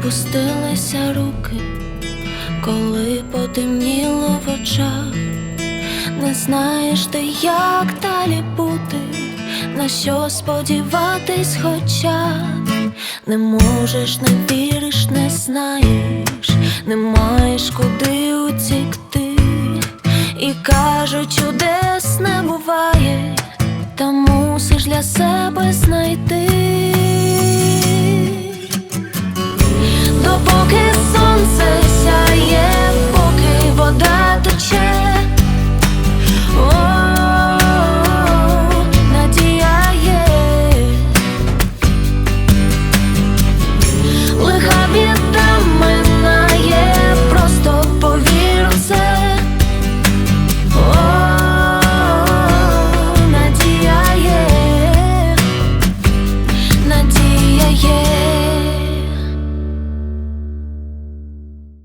опустилися руки, коли потемніло в очах. Не знаєш ти, як далі бути, на що сподіватись, хоча не можеш, не віриш, не знаєш, не маєш куди утікти. І кажуть, чудес не буває, та мусиш для себе знайти.